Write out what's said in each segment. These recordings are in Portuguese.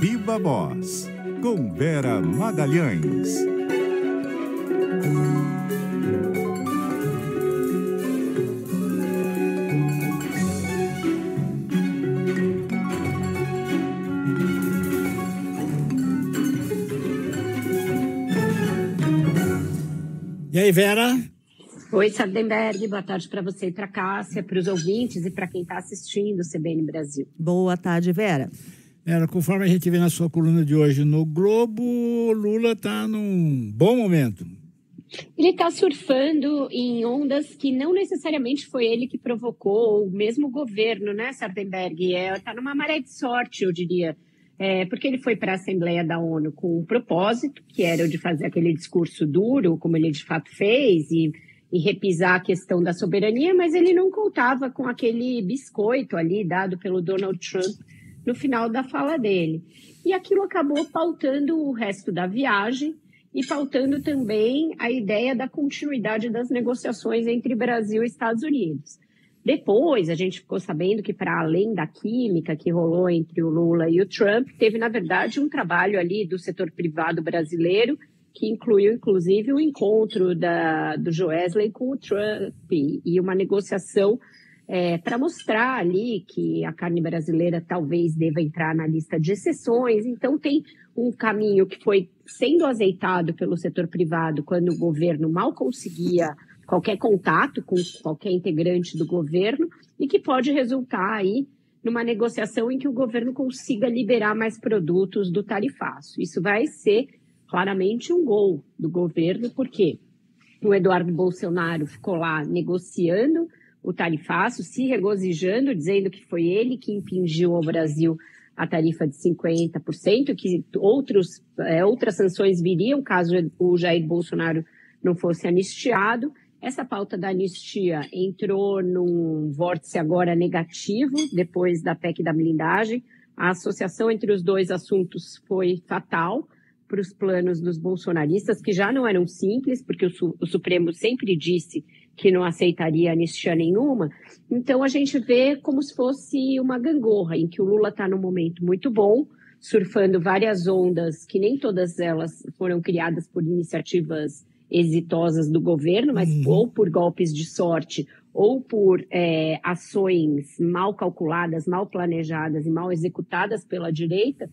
Viva Voz, com Vera Magalhães. E aí, Vera? Oi, Sardenberg, boa tarde para você e para Cássia, para os ouvintes e para quem está assistindo o CBN Brasil. Boa tarde, Vera. Vera, conforme a gente vê na sua coluna de hoje no Globo, Lula está num bom momento. Ele está surfando em ondas que não necessariamente foi ele que provocou, ou mesmo o governo, né, Sardenberg? Está numa maré de sorte, eu diria. Porque ele foi para a Assembleia da ONU com um propósito, que era o de fazer aquele discurso duro, como ele de fato fez, e repisar a questão da soberania, mas ele não contava com aquele biscoito ali dado pelo Donald Trump no final da fala dele. E aquilo acabou pautando o resto da viagem e pautando também a ideia da continuidade das negociações entre Brasil e Estados Unidos. Depois, a gente ficou sabendo que, para além da química que rolou entre o Lula e o Trump, teve, na verdade, um trabalho ali do setor privado brasileiro, que incluiu, inclusive, o encontro do Joesley com o Trump e uma negociação para mostrar ali que a carne brasileira talvez deva entrar na lista de exceções. Então, tem um caminho que foi sendo azeitado pelo setor privado quando o governo mal conseguia qualquer contato com qualquer integrante do governo e que pode resultar aí numa negociação em que o governo consiga liberar mais produtos do tarifaço. Isso vai ser claramente um gol do governo, porque o Eduardo Bolsonaro ficou lá negociando o tarifaço, se regozijando, dizendo que foi ele que impingiu ao Brasil a tarifa de 50%, que outras sanções viriam caso o Jair Bolsonaro não fosse anistiado. Essa pauta da anistia entrou num vórtice agora negativo, depois da PEC da blindagem. A associação entre os dois assuntos foi fatal para os planos dos bolsonaristas, que já não eram simples, porque o Supremo sempre disse que não aceitaria anistia nenhuma. Então, a gente vê como se fosse uma gangorra, em que o Lula está num momento muito bom, surfando várias ondas, que nem todas elas foram criadas por iniciativas exitosas do governo, mas ou por golpes de sorte, ou por ações mal calculadas, mal planejadas e mal executadas pela direita.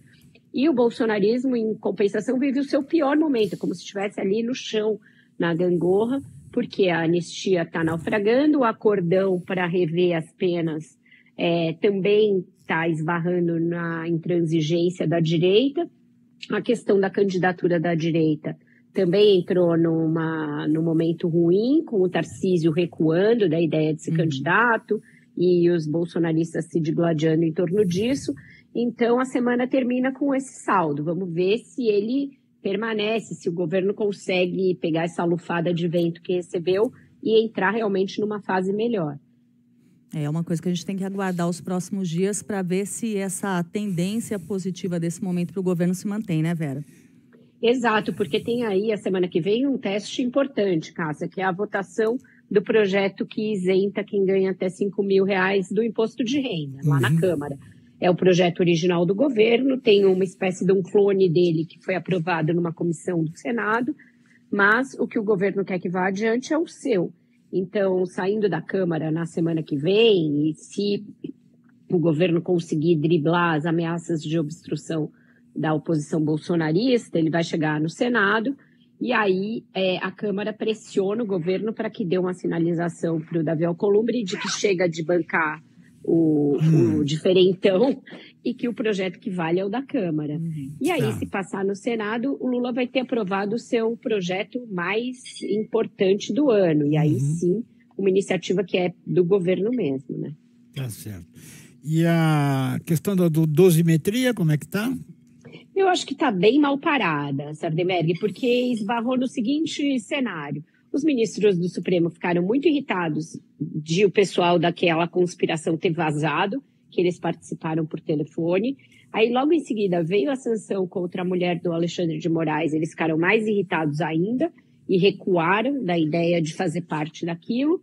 E o bolsonarismo, em compensação, vive o seu pior momento, como se estivesse ali no chão, na gangorra, porque a anistia está naufragando, o acordão para rever as penas também está esbarrando na intransigência da direita. A questão da candidatura da direita também entrou num momento ruim, com o Tarcísio recuando da ideia de ser candidato e os bolsonaristas se digladiando em torno disso. Então, a semana termina com esse saldo. Vamos ver se ele permanece, se o governo consegue pegar essa lufada de vento que recebeu e entrar realmente numa fase melhor. É uma coisa que a gente tem que aguardar os próximos dias para ver se essa tendência positiva desse momento para o governo se mantém, né, Vera? Exato, porque tem aí a semana que vem um teste importante, Cássia, que é a votação do projeto que isenta quem ganha até R$5.000 do imposto de renda, lá na Câmara. É o projeto original do governo, tem uma espécie de um clone dele que foi aprovado numa comissão do Senado, mas o que o governo quer que vá adiante é o seu. Então, saindo da Câmara na semana que vem, e se o governo conseguir driblar as ameaças de obstrução da oposição bolsonarista, ele vai chegar no Senado, e aí a Câmara pressiona o governo para que dê uma sinalização para o Davi Alcolumbre de que chega de bancar o diferentão e que o projeto que vale é o da Câmara. E aí, se passar no Senado, o Lula vai ter aprovado o seu projeto mais importante do ano. E aí, sim, uma iniciativa que é do governo mesmo, né? Tá certo. E a questão da dosimetria, como é que tá? Eu acho que está bem mal parada, Sardenberg, porque esbarrou no seguinte cenário. Os ministros do Supremo ficaram muito irritados de o pessoal daquela conspiração ter vazado, que eles participaram por telefone. Aí, logo em seguida, veio a sanção contra a mulher do Alexandre de Moraes. Eles ficaram mais irritados ainda e recuaram da ideia de fazer parte daquilo.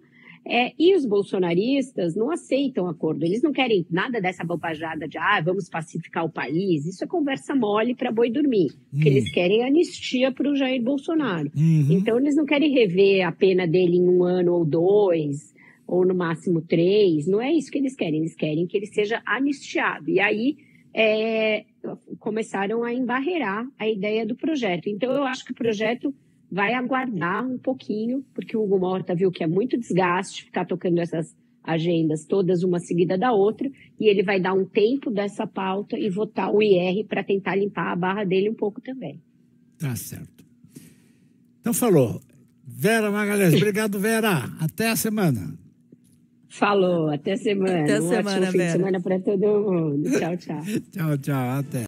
E os bolsonaristas não aceitam acordo, eles não querem nada dessa bobajada de vamos pacificar o país, isso é conversa mole para boi dormir. O que eles querem é anistia para o Jair Bolsonaro. Então eles não querem rever a pena dele em 1 ano ou 2, ou no máximo 3, não é isso que eles querem que ele seja anistiado. E aí começaram a embarrear a ideia do projeto. Então eu acho que o projeto vai aguardar um pouquinho, porque o Hugo Mota viu que é muito desgaste ficar tocando essas agendas todas uma seguida da outra, e ele vai dar um tempo dessa pauta e votar o IR para tentar limpar a barra dele um pouco também. Tá certo. Então falou. Vera Magalhães, obrigado, Vera. Até a semana. Falou, até semana. Até um semana, ótimo fim de Vera. semana para todo mundo. Tchau, tchau. Tchau, tchau. Até.